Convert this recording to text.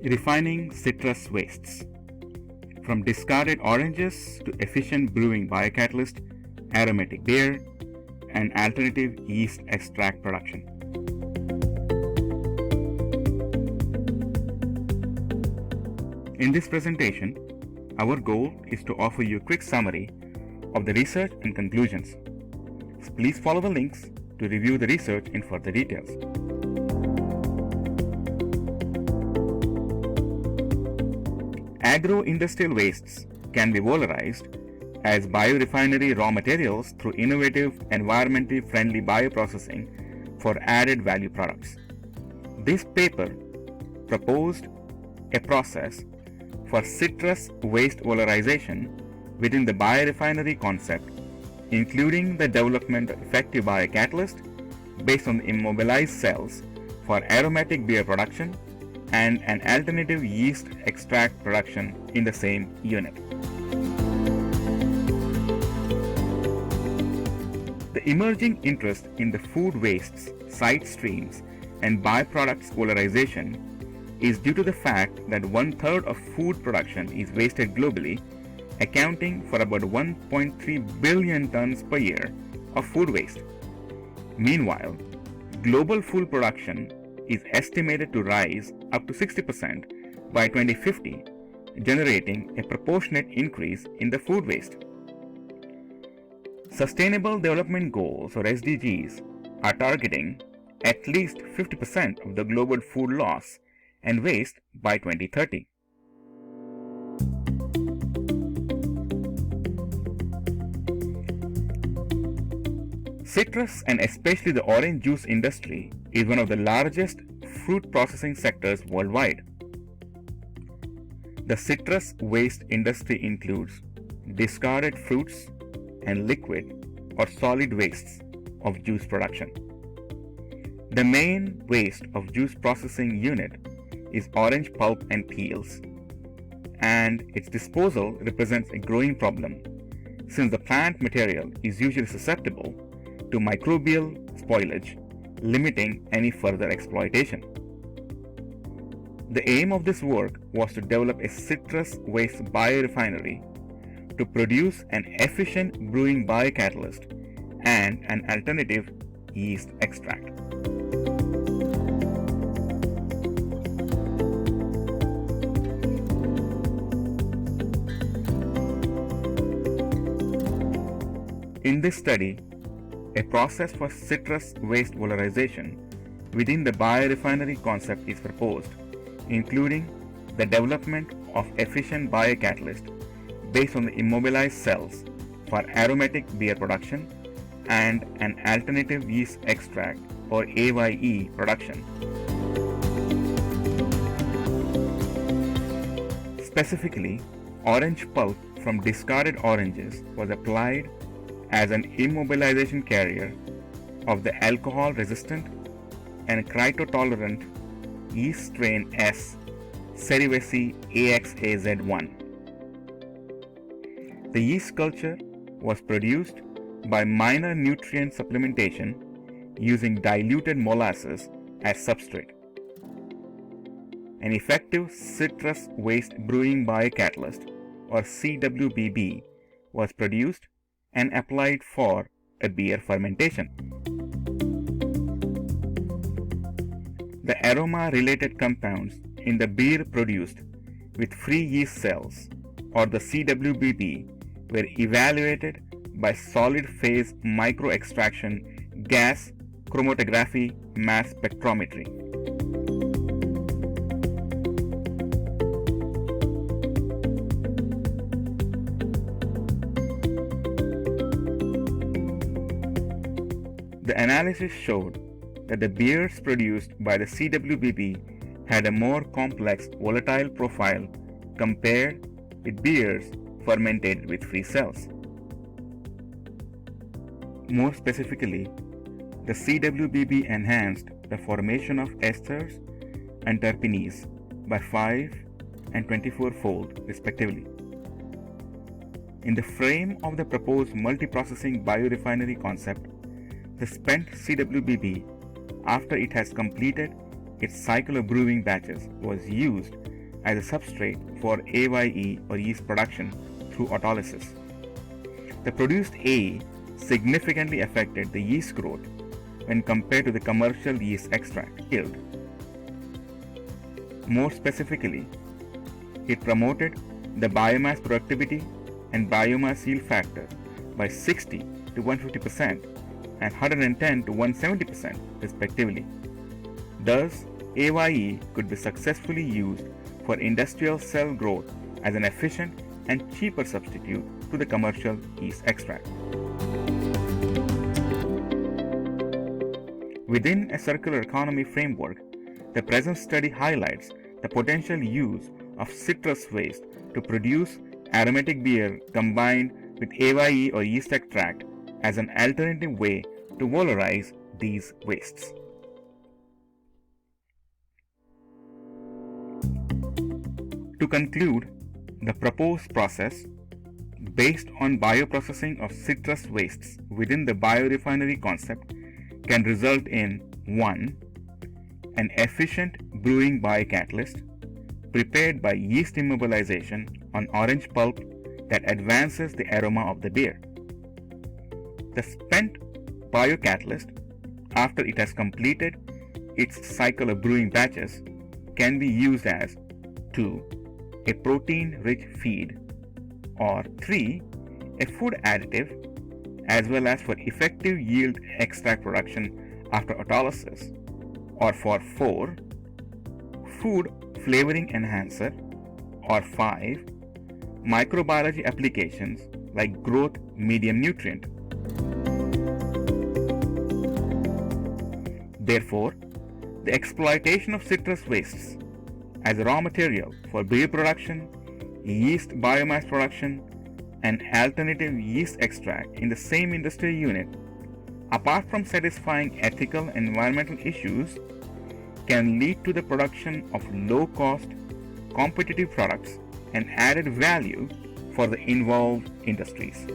Refining citrus wastes. From discarded oranges to Efficient Brewing Biocatalyst, Aromatic Beer, and Alternative Yeast Extract Production. In this presentation, our goal is to offer you a quick summary of the research and conclusions. Please follow the links to review the research in further details. Agro-industrial wastes can be valorized as biorefinery raw materials through innovative, environmentally friendly bioprocessing for added value products. This paper proposed a process for citrus waste valorization within the biorefinery concept, including the development of effective biocatalyst based on the immobilized cells for aromatic beer production and an alternative yeast extract production in the same unit. The emerging interest in the food wastes, side streams, and byproducts valorization is due to the fact that 1/3 of food production is wasted globally, accounting for about 1.3 billion tons per year of food waste. Meanwhile, global food production is estimated to rise up to 60% by 2050, generating a proportionate increase in the food waste. Sustainable Development Goals, or SDGs, are targeting at least 50% of the global food loss and waste by 2030. Citrus, and especially the orange juice industry, is one of the largest fruit processing sectors worldwide. The citrus waste industry includes discarded fruits and liquid or solid wastes of juice production. The main waste of juice processing unit is orange pulp and peels, and its disposal represents a growing problem since the plant material is usually susceptible to microbial spoilage, limiting any further exploitation. The aim of this work was to develop a citrus waste biorefinery to produce an efficient brewing biocatalyst and an alternative yeast extract. In this study, a process for citrus waste valorization within the biorefinery concept is proposed, including the development of efficient biocatalyst based on the immobilized cells for aromatic beer production and an alternative yeast extract or AYE production. Specifically, orange pulp from discarded oranges was applied as an immobilization carrier of the alcohol-resistant and cryotolerant yeast strain S. cerevisiae AXAZ1. The yeast culture was produced by minor nutrient supplementation using diluted molasses as substrate. An effective citrus waste brewing biocatalyst, or CWBB, was produced and applied for a beer fermentation. The aroma-related compounds in the beer produced with free yeast cells, or the CWBB, were evaluated by solid phase microextraction gas chromatography mass spectrometry. The analysis showed that the beers produced by the CWBB had a more complex volatile profile compared with beers fermented with free cells. More specifically, the CWBB enhanced the formation of esters and terpenes by 5 and 24-fold respectively. In the frame of the proposed multiprocessing biorefinery concept, the spent CWBB, after it has completed its cycle of brewing batches, was used as a substrate for AYE or yeast production through autolysis. The produced A significantly affected the yeast growth when compared to the commercial yeast extract yield. More specifically, it promoted the biomass productivity and biomass yield factor by 60 to 150% and 110 to 170% respectively. Thus, AYE could be successfully used for industrial cell growth as an efficient and cheaper substitute to the commercial yeast extract. Within a circular economy framework, the present study highlights the potential use of citrus waste to produce aromatic beer combined with AYE or yeast extract as an alternative way to valorize these wastes. To conclude, the proposed process, based on bioprocessing of citrus wastes within the biorefinery concept, can result in 1. An efficient brewing biocatalyst prepared by yeast immobilization on orange pulp that advances the aroma of the beer. The spent biocatalyst, after it has completed its cycle of brewing batches, can be used as 2. A protein-rich feed, or 3. A food additive, as well as for effective yield extract production after autolysis, or for 4. Food flavoring enhancer, or 5. Microbiology applications like growth medium nutrient. Therefore, the exploitation of citrus wastes as a raw material for beer production, yeast biomass production, and alternative yeast extract in the same industrial unit, apart from satisfying ethical and environmental issues, can lead to the production of low-cost, competitive products and added value for the involved industries.